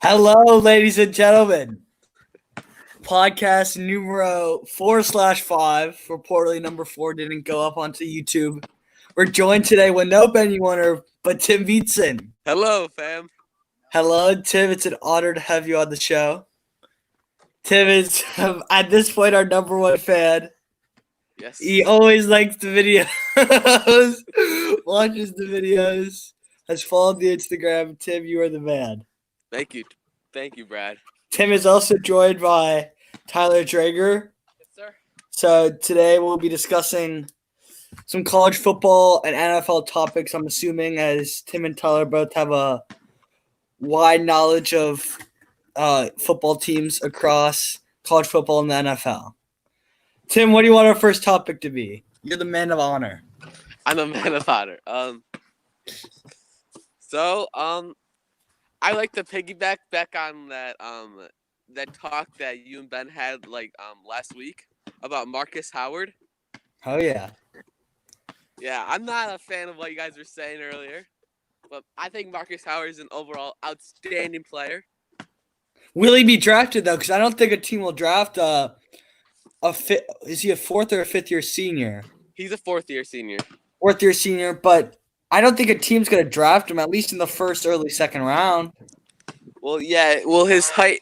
Hello, ladies and gentlemen. Podcast numero 4/5. Reportedly, number 4 didn't go up onto YouTube. We're joined today with no Ben Warner, but Tim Beatson. Hello, fam. Hello, Tim. It's an honor to have you on the show. Tim is, at this point, our number one fan. Yes. He always likes the videos, watches the videos, has followed the Instagram. Tim, you are the man. Thank you, Brad. Tim is also joined by Tyler Drager. Yes, sir. So today we'll be discussing some college football and NFL topics, I'm assuming, as Tim and Tyler both have a wide knowledge of football teams across college football and the NFL. Tim, what do you want our first topic to be? You're the man of honor. I'm a man of honor. I like to piggyback back on that talk that you and Ben had last week about Marcus Howard. Oh yeah. Yeah, I'm not a fan of what you guys were saying earlier, but I think Marcus Howard is an overall outstanding player. Will he be drafted though? Because I don't think a team will draft is he a fourth or a fifth year senior? He's a fourth-year senior. Fourth-year senior, but I don't think a team's going to draft him, at least in the first, early second round. Well, yeah. Well, his height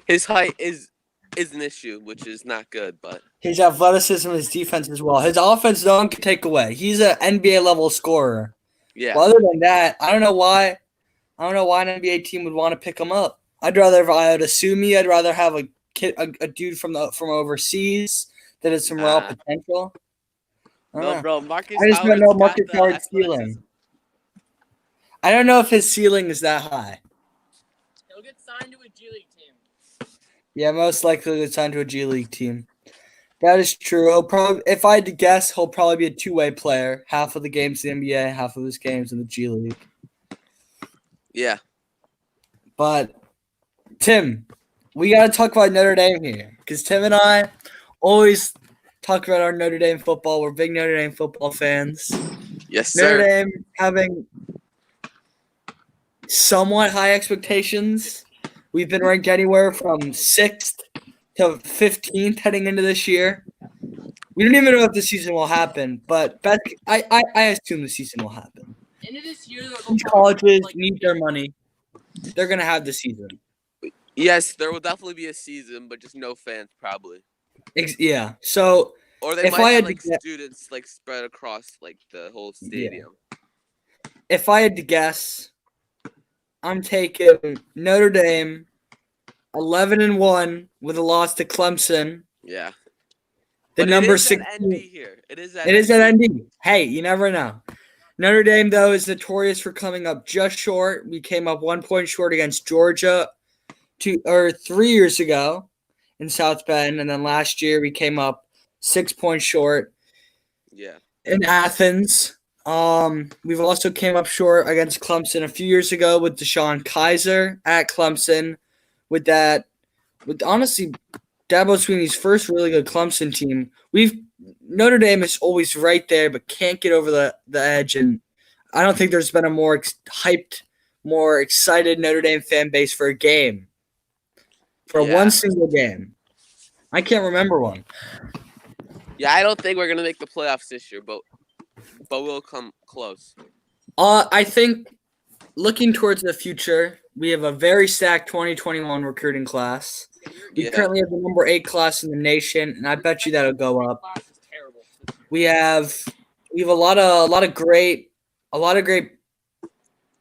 is an issue, which is not good. But his athleticism, his defense as well. His offense, no one can take away. He's an NBA-level scorer. Yeah. But other than that, I don't know why an NBA team would want to pick him up. I'd rather, I would assume I'd rather have a dude from overseas that has some real potential. No, bro, Marcus I just don't know Marcus Howard's Howard's ceiling. I don't know if his ceiling is that high. He'll get signed to a G League team. Yeah, most likely get signed to a G League team. That is true. He'll probably, if I had to guess, he'll probably be a two-way player. Half of the games in the NBA, half of his games in the G League. Yeah. But, Tim, we got to talk about Notre Dame here. Because Tim and I always talk about our Notre Dame football. We're big Notre Dame football fans. Yes, sir. Notre Dame having somewhat high expectations. We've been ranked anywhere from 6th to 15th heading into this year. We don't even know if the season will happen, but I assume the season will happen. End of this year, These colleges need their money. They're going to have the season. Yes, there will definitely be a season, but just no fans probably. Yeah. So, or they might have students spread across the whole stadium. Yeah. If I had to guess, I'm taking Notre Dame 11-1 with a loss to Clemson. Yeah. The but number it is 16. ND here. It is at ND. Hey, you never know. Notre Dame, though, is notorious for coming up just short. We came up 1 point short against Georgia 3 years ago in South Bend, and then last year we came up 6 points short. Yeah. In Athens. We've also came up short against Clemson a few years ago with Deshaun Kaiser at Clemson. With honestly Dabo Swinney's first really good Clemson team. Notre Dame is always right there, but can't get over the edge. And I don't think there's been a more hyped, more excited Notre Dame fan base for a game. One single game. I can't remember one. Yeah, I don't think we're going to make the playoffs this year, but we'll come close. I think looking towards the future, we have a very stacked 2021 recruiting class. We currently have the number 8 class in the nation, and I bet you that'll go up. We have a lot of great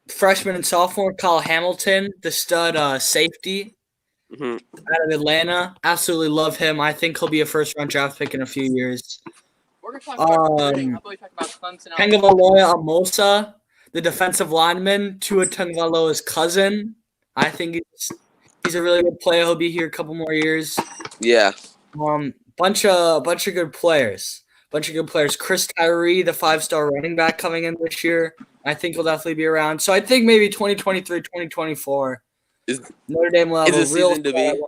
freshmen and sophomore. Kyle Hamilton, the stud safety out of Atlanta. Absolutely love him. I think he'll be a first-round draft pick in a few years. We're going to talk about How about we talk about Clemson? Tagovailoa Amosa, the defensive lineman, Tua Tagovailoa's cousin. I think he's a really good player. He'll be here a couple more years. Yeah. Bunch of good players. Chris Tyree, the 5-star running back coming in this year. I think he'll definitely be around. So I think maybe 2023, 2024. Notre Dame will have a real season to be.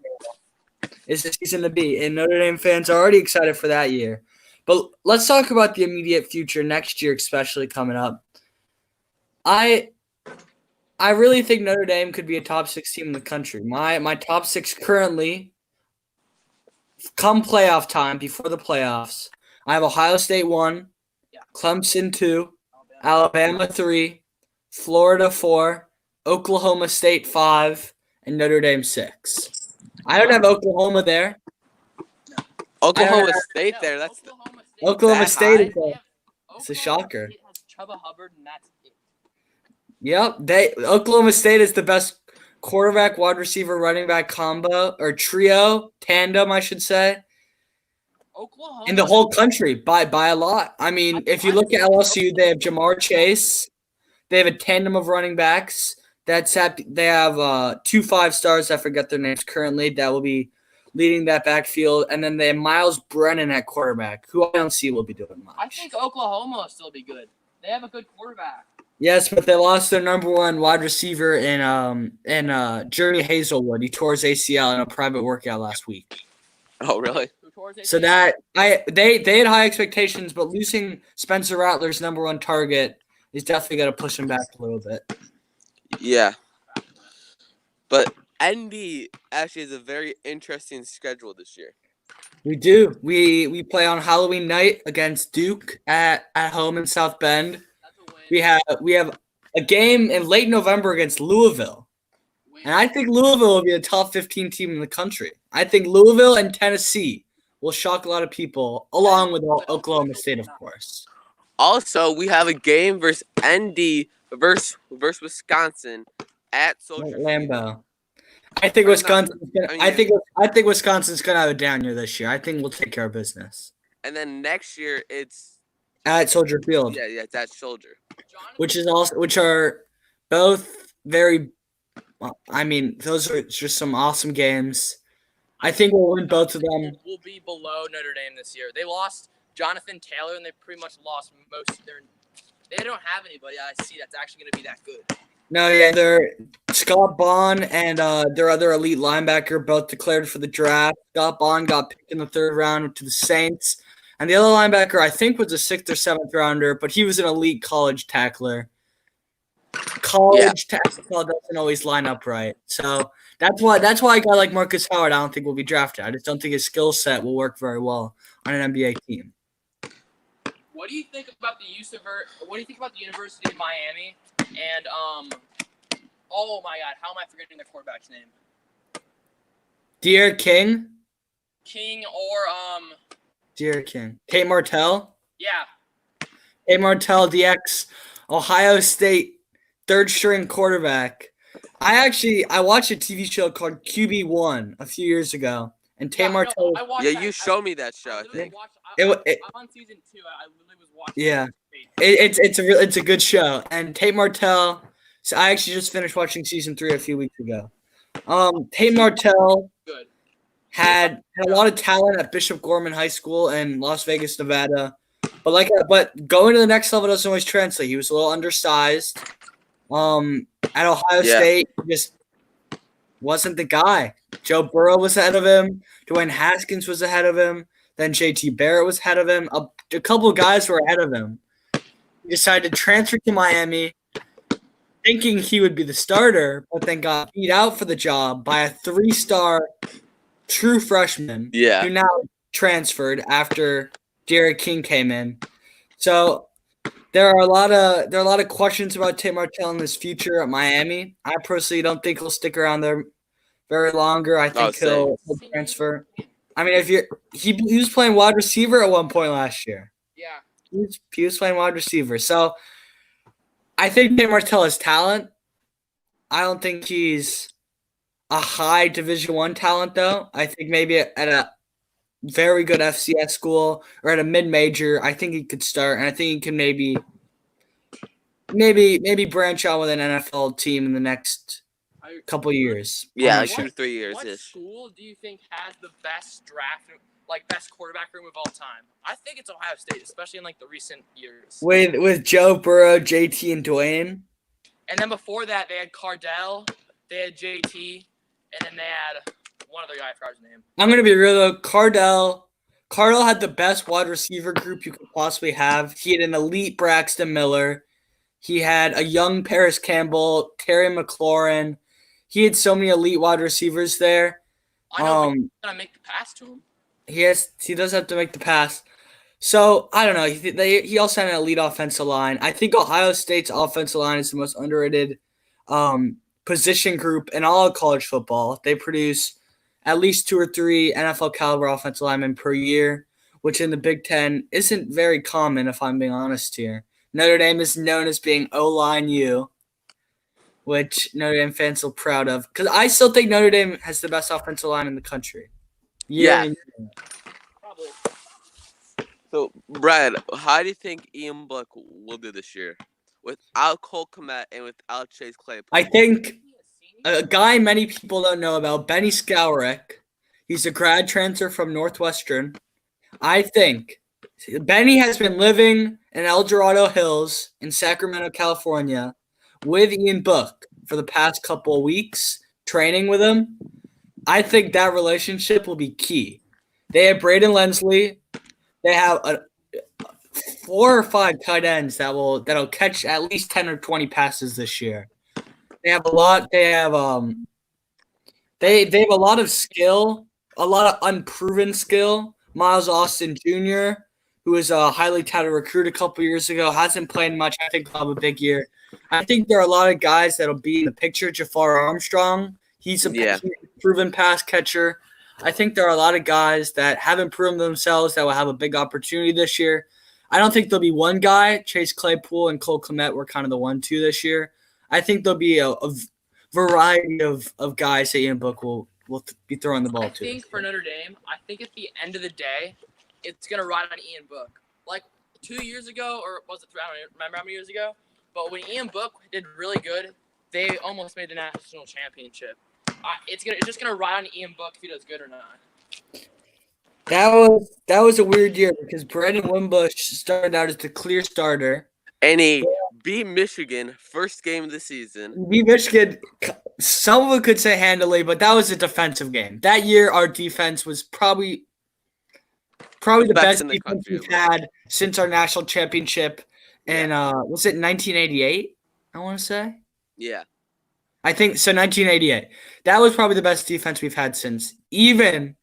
Is the season to be. And Notre Dame fans are already excited for that year. But let's talk about the immediate future next year, especially coming up. I really think Notre Dame could be a top 6 team in the country. My top 6 currently, come playoff time, before the playoffs, I have Ohio State 1, Yeah. Clemson 2, Alabama 3, Florida 4, Oklahoma State 5, and Notre Dame 6. I don't have Oklahoma there. Oklahoma know. State No, there. That's Oklahoma State. Oklahoma That State high? is it's a Oklahoma shocker. State has Chuba Hubbard, and that's it. Yep, Oklahoma State is the best quarterback, wide receiver, running back combo or trio, tandem, I should say, Oklahoma in the whole country by a lot. I mean, if you look at LSU, they have Jamar Chase. They have a tandem of running backs. They have 2 5-stars. I forget their names currently. That will be leading that backfield, and then they have Miles Brennan at quarterback, who I don't see will be doing much. I think Oklahoma will still be good. They have a good quarterback. Yes, but they lost their number 1 wide receiver in Journey Hazelwood. He tore his ACL in a private workout last week. oh really? Who tore his So ACL? they had high expectations, but losing Spencer Rattler's number 1 target is definitely going to push him back a little bit. Yeah. But ND actually has a very interesting schedule this year. We do. We play on Halloween night against Duke at home in South Bend. That's a win. We have a game in late November against Louisville. Win. And I think Louisville will be a top 15 team in the country. I think Louisville and Tennessee will shock a lot of people, along with Oklahoma State, of course. Also, we have a game versus ND versus Wisconsin at Soldier Field. Lambeau. I think Or Wisconsin's gonna. I mean, I think Wisconsin's gonna have a down year this year. I think we'll take care of business And then next year it's at Soldier Field, yeah, it's at Soldier. Jonathan, which are both very. I mean, those are just some awesome games. I think we'll win both of them. will be below Notre Dame this year. They lost Jonathan Taylor, and they pretty much lost most of their. They don't have anybody I see that's actually going to be that good. No, yeah, they're Scott Bond and their other elite linebacker both declared for the draft. Scott Bond got picked in the 3rd round to the Saints, and the other linebacker I think was a 6th or 7th rounder, but he was an elite college tackler. College tackle doesn't always line up right, so that's why a guy like Marcus Howard I don't think will be drafted. I just don't think his skill set will work very well on an NBA team. What do you think about the University of Miami? And oh my God, how am I forgetting the quarterback's name? De'Aaron King, King or King, Tate Martell. yeah. Tate Martell, DX, Ohio State 3rd string quarterback. I watched a TV show called QB1 a few years ago, and Tate Martell. I watched Yeah, that. you showed me that show. I literally think. watched- It- I'm on season 2. I literally was watching. Yeah. it. It's a good show, and Tate Martell. So I actually just finished watching season 3 a few weeks ago. Tate Martell Good. had a lot of talent at Bishop Gorman High School in Las Vegas, Nevada, but going to the next level doesn't always translate. He was a little undersized. At Ohio State, he just wasn't the guy. Joe Burrow was ahead of him. Dwayne Haskins was ahead of him. Then JT Barrett was ahead of him. A couple of guys were ahead of him. He decided to transfer to Miami, thinking he would be the starter, but then got beat out for the job by a 3-star true freshman Yeah. who now transferred after Derek King came in. So there are a lot of questions about Tate Martell in his future at Miami. I personally don't think he'll stick around there very longer. I think he'll transfer. I mean, he was playing wide receiver at one point last year. Yeah. He was playing wide receiver. So I think Tate Martell has talent. I don't think he's a high Division I talent, though. I think maybe at a very good FCS school or at a mid-major, I think he could start, and I think he can maybe branch out with an NFL team in the next couple years. Yeah, I'm like not sure. 2 to 3 years What ish. school do you think has the best best quarterback room of all time? I think it's Ohio State, especially in the recent years. With Joe Burrow, JT, and Dwayne. And then before that, they had Cardell, they had JT, and then they had one other guy. I forgot his name. I'm gonna be real though. Cardell had the best wide receiver group you could possibly have. He had an elite Braxton Miller. He had a young Paris Campbell, Terry McLaurin. He had so many elite wide receivers there. I know, but he's gonna make the pass to him. He does have to make the pass. So I don't know. He also had an elite offensive line. I think Ohio State's offensive line is the most underrated position group in all of college football. They produce at least 2 or 3 NFL caliber offensive linemen per year, which in the Big Ten isn't very common, if I'm being honest here. Notre Dame is known as being O-line U, which Notre Dame fans feel proud of. Because I still think Notre Dame has the best offensive line in the country. Yeah. Probably. So, Brad, how do you think Ian Book will do this year? Without Cole Kmet and without Chase Claypool? I think a guy many people don't know about, Benny Skowrick. He's a grad transfer from Northwestern. I think Benny has been living in El Dorado Hills in Sacramento, California with Ian Book for the past couple of weeks, training with him. I think that relationship will be key. They have Braden Lensley. They have 4 or 5 tight ends that'll catch at least 10 or 20 passes this year. They have a lot. They have they have a lot of skill, a lot of unproven skill. Miles Austin Jr., who was a highly touted recruit a couple years ago, hasn't played much. I think he'll have a big year. I think there are a lot of guys that'll be in the picture. Jafar Armstrong, he's a proven pass catcher. I think there are a lot of guys that haven't proven themselves that will have a big opportunity this year. I don't think there'll be one guy. Chase Claypool and Cole Kmet were kind of the 1-2 this year. I think there'll be a variety of guys that Ian Book will be throwing the ball to. I think for Notre Dame, I think at the end of the day, it's going to ride on Ian Book. Like 2 years ago, or was it 3? I don't remember how many years ago. But when Ian Book did really good, they almost made the national championship. It's just gonna ride on Ian Book if he does good or not. That was a weird year because Brandon Wimbush started out as the clear starter. And he beat Michigan first game of the season. Beat Michigan, someone could say handily, but that was a defensive game. That year, our defense was probably the best defense we've had since our national championship. And was it 1988? I want to say. Yeah. I think so. 1988. That was probably the best defense we've had since even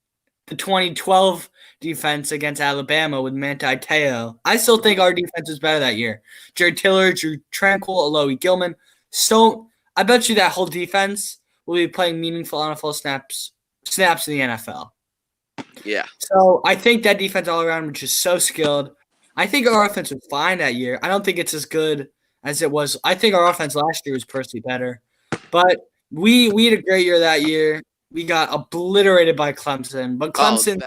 the 2012 defense against Alabama with Manti Te'o. I still think our defense was better that year. Jared Tiller, Drew Tranquill, Alohi Gilman. So I bet you that whole defense will be playing meaningful NFL snaps in the NFL. Yeah. So I think that defense all around was just so skilled. I think our offense was fine that year. I don't think it's as good as it was. I think our offense last year was personally better. But we had a great year that year. We got obliterated by Clemson. But Clemson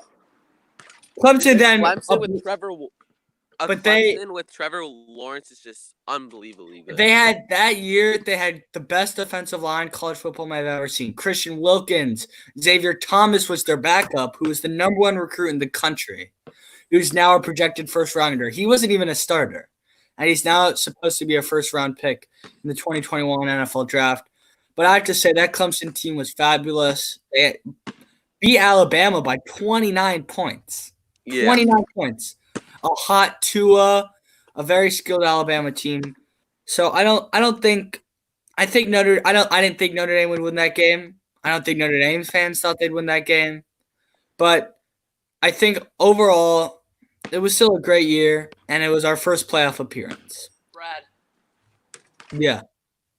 then with Trevor with Trevor Lawrence is just unbelievably good. They had that year, they had the best defensive line college football I've ever seen. Christian Wilkins, Xavier Thomas was their backup, who was the number 1 recruit in the country, who's now a projected first rounder. He wasn't even a starter. And he's now supposed to be a first-round pick in the 2021 NFL draft. But I have to say that Clemson team was fabulous. They beat Alabama by 29 points. Yeah. 29 points. A hot Tua, a very skilled Alabama team. So I didn't think Notre Dame would win that game. I don't think Notre Dame fans thought they'd win that game. But I think overall it was still a great year, and it was our first playoff appearance. Brad. Yeah.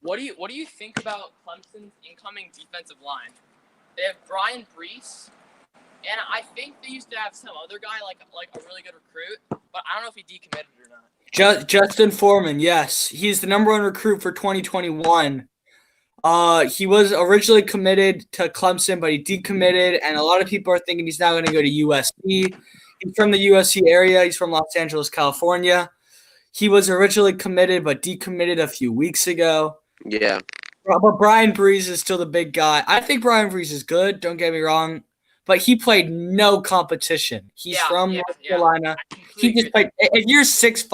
What do you think about Clemson's incoming defensive line? They have Brian Brees, and I think they used to have some other guy like a really good recruit, but I don't know if he decommitted or not. Justin Foreman, yes. He's the number 1 recruit for 2021. He was originally committed to Clemson, but he decommitted, and a lot of people are thinking he's now going to go to USC. He's from the USC area. He's from Los Angeles, California. He was originally committed, but decommitted a few weeks ago. Yeah. But Brian Brees is still the big guy. I think Brian Brees is good, don't get me wrong, but he played no competition. He's from North Carolina. He just played – if you're 6'5",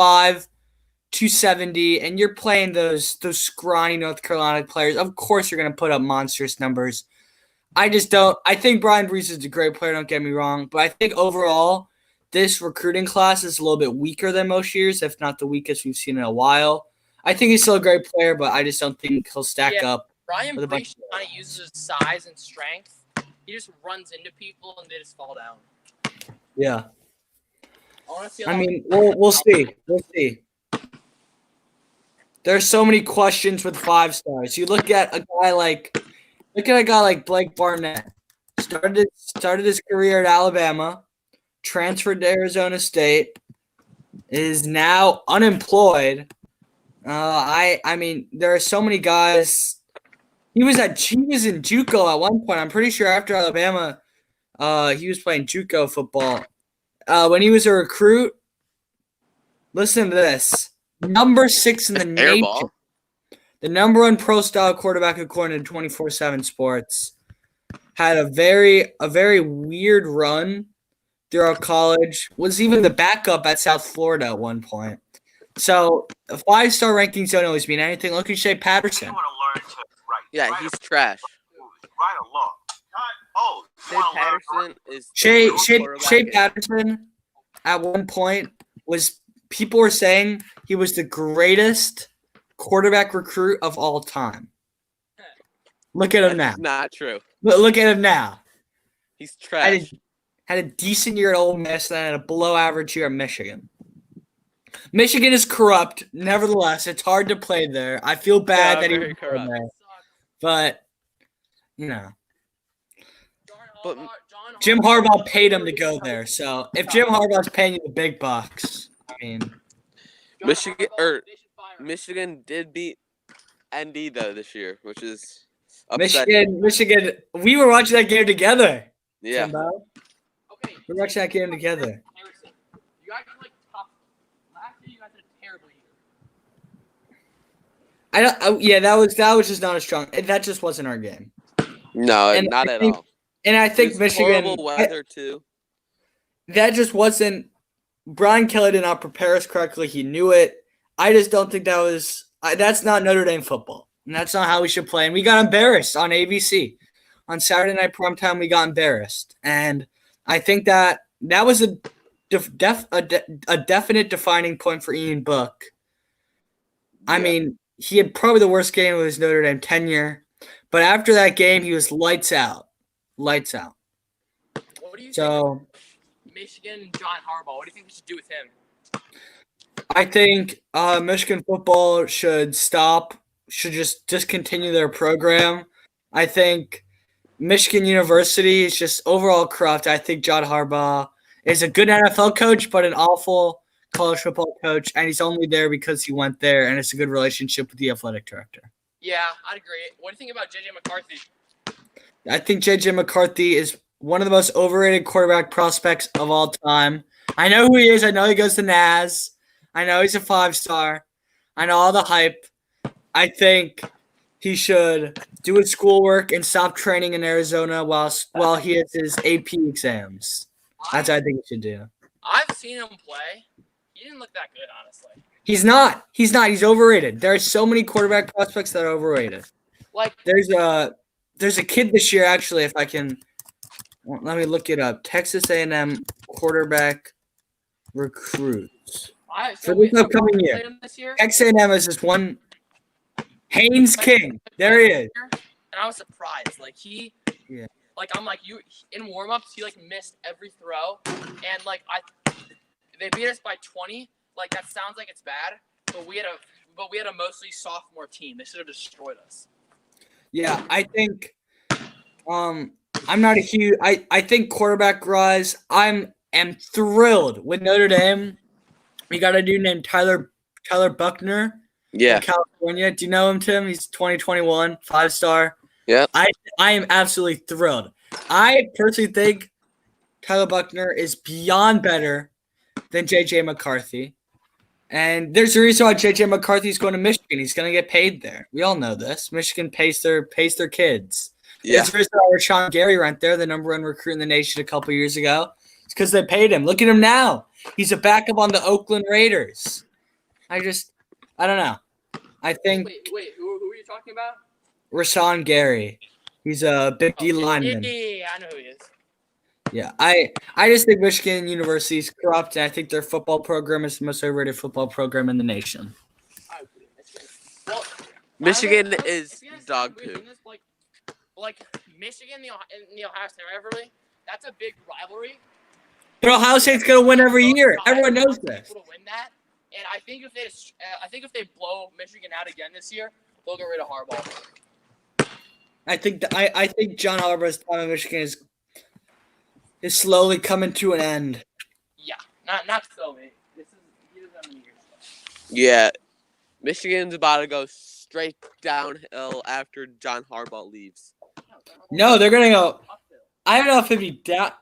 270, and you're playing those scrawny North Carolina players, of course you're going to put up monstrous numbers. I just don't – I think Brian Brees is a great player, don't get me wrong, but I think overall this recruiting class is a little bit weaker than most years, if not the weakest we've seen in a while. I think he's still a great player, but I just don't think he'll stack Yeah. up. Ryan With a bunch Breach kind of uses his size and strength. He just runs into people and they just fall down. Yeah. I want to see. I mean, we'll see. We'll see. There's so many questions with 5 stars. You look at a guy like Blake Barnett. Started his career at Alabama, transferred to Arizona State, is now unemployed. I mean, there are so many guys. He was in JUCO at one point. I'm pretty sure after Alabama, he was playing JUCO football. When he was a recruit, listen to this. Number 6 in the nation. Airball. The number 1 pro style quarterback according to 24/7 Sports. Had a very weird run throughout college. Was even the backup at South Florida at one point. So 5-star rankings don't always mean anything. Look at Shea Patterson. Yeah, he's trash. Right along. Oh, Shea Patterson is Shea quarterback. Patterson at one point was people were saying he was the greatest quarterback recruit of all time. Look at him now. That's not true. Look at him now. He's trash. Had a decent year at Ole Miss, then had a below average year at Michigan. Michigan is corrupt. Nevertheless, it's hard to play there. I feel bad that he very was corrupt. there, but you know, But Jim Harbaugh paid him to go there. So if Jim Harbaugh's paying you the big bucks, I mean, Michigan did beat ND though this year, which is upsetting. Michigan. We were watching that game together. Yeah. Timbo. Okay. We were watching that game together. Harrison, you guys are like top. Last year, you guys had a terrible year. Yeah, that was just not a strong. That just wasn't our game. No, And not I at think- all. And I It think was Michigan. horrible weather too. That just wasn't. Brian Kelly did not prepare us correctly. He knew it. I just don't think that was. That's not Notre Dame football, and that's not how we should play. And we got embarrassed on ABC on Saturday night primetime. We got embarrassed, and I think that was a definite defining point for Ian Book. I mean, he had probably the worst game of his Notre Dame tenure, but after that game, he was lights out. Lights out. What do you think? So Michigan and John Harbaugh. What do you think we should do with him? I think Michigan football should stop, should just discontinue their program. I think Michigan University is just overall corrupt. I think John Harbaugh is a good NFL coach, but an awful college football coach, and he's only there because he went there, and it's a good relationship with the athletic director. Yeah, I'd agree. What do you think about J.J. McCarthy? I think J.J. McCarthy is one of the most overrated quarterback prospects of all time. I know who he is. I know he goes to Naz. I know he's a 5-star. I know all the hype. I think he should do his schoolwork and stop training in Arizona while he has his AP exams. That's what I think he should do. I've seen him play. He didn't look that good, honestly. He's not. He's overrated. There are so many quarterback prospects that are overrated. Like, There's a kid this year, actually, if I can let me look it up. Texas A&M quarterback recruits for this upcoming year. played him this year. Texas A&M is just one. Haynes King. There he is. And I was surprised. Like Yeah. Like I'm like you in warm-ups. He like missed every throw, and like they beat us by 20. Like that sounds like it's bad, but we had a mostly sophomore team. They should have destroyed us. Yeah, I think I'm not a huge I think quarterback rise. Am thrilled with Notre Dame. We got a dude named Tyler Buckner Yeah. in California. Do you know him, Tim? He's 2021, 5-star. Yep. I am absolutely thrilled. I personally think Tyler Buckner is beyond better than J.J. McCarthy. And there's a reason why J.J. McCarthy is going to Michigan. He's going to get paid there. We all know this. Michigan pays their kids. Yeah. There's a reason why Rashawn Gary went there, the number 1 recruit in the nation a couple years ago. It's because they paid him. Look at him now. He's a backup on the Oakland Raiders. I don't know. I think Wait, who are you talking about? Rashawn Gary. He's a big D lineman. Yeah, I know who he is. Yeah, I just think Michigan University is corrupt, and I think their football program is the most overrated football program in the nation. I agree. Michigan I don't- is if you guys dog haven't really poo. seen this, like Michigan, the Ohio State rivalry. That's a big rivalry. But Ohio State's gonna win every year. Everyone knows People this. to win that, and I think if they blow Michigan out again this year, they'll get rid of Harbaugh. I think John Harbaugh's time in Michigan is slowly coming to an end. Yeah, not so. This is he doesn't have many years left. Yeah, Michigan's about to go straight downhill after John Harbaugh leaves. No, they're gonna go. I don't know if it'd be that.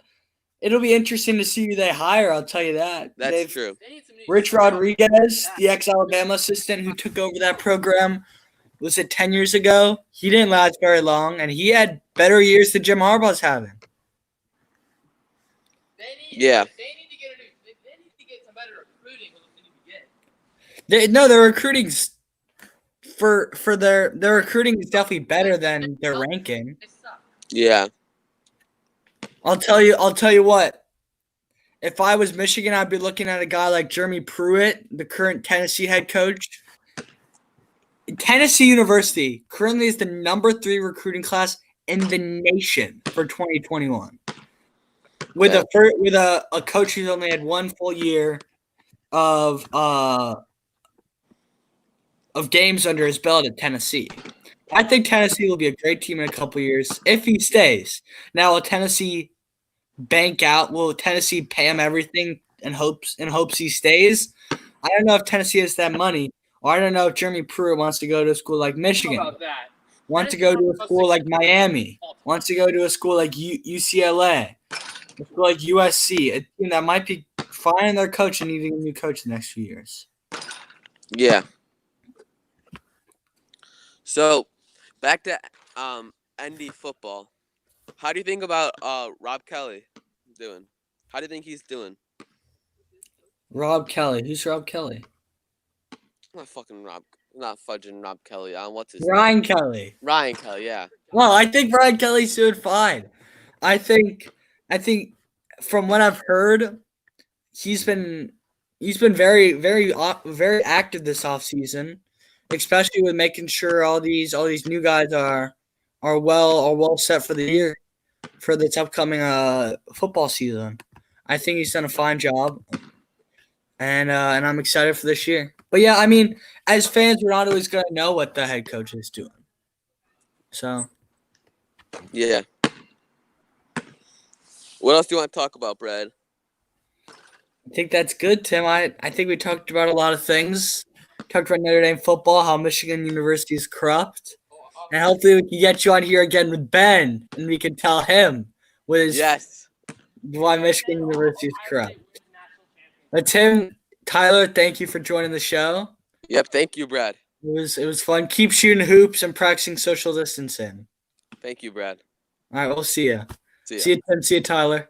It'll be interesting to see who they hire. I'll tell you that. That's They've- true. They need some new Rich Rodriguez, the ex-Alabama assistant who took over that program, was it 10 years ago? He didn't last very long, and he had better years than Jim Harbaugh's having. They need Yeah. They need to get they need to get some better recruiting. What they need to get. Their recruiting for their recruiting is definitely better than their ranking. They suck. Yeah. I'll tell you what. If I was Michigan, I'd be looking at a guy like Jeremy Pruitt, the current Tennessee head coach. Tennessee University currently is the number 3 recruiting class in the nation for 2021. With a coach who's only had one full year of games under his belt at Tennessee. I think Tennessee will be a great team in a couple years if he stays. Now, will Tennessee bank out? Will Tennessee pay him everything in hopes he stays? I don't know if Tennessee has that money, or I don't know if Jeremy Pruitt wants to go to a school like Michigan, How about that? wants to go to a school like Miami, wants to go to a school like UCLA, a school like USC, a team that might be firing their coach and needing a new coach the next few years. Yeah. So, back to ND football. How do you think about Rob Kelly doing? How do you think he's doing? Rob Kelly. Who's Rob Kelly? Not fudging Rob Kelly. What's his Ryan name? Kelly. Ryan Kelly, yeah. Well, I think Ryan Kelly's doing fine. I think from what I've heard, he's been very, very, very active this offseason, especially with making sure all these new guys are well set for the year, for this upcoming football season. I think he's done a fine job, and I'm excited for this year. But yeah, I mean, as fans, we're not always gonna know what the head coach is doing. So. Yeah. What else do you want to talk about, Brad? I think that's good, Tim. I think we talked about a lot of things. Talked about Notre Dame football, how Michigan University is corrupt. And hopefully we can get you on here again with Ben, and we can tell him Yes. why Michigan University is corrupt. But Tim, Tyler, thank you for joining the show. Yep. Thank you, Brad. It was fun. Keep shooting hoops and practicing social distancing. Thank you, Brad. All right, we'll see you. See ya. See you, Tim. See you, Tyler.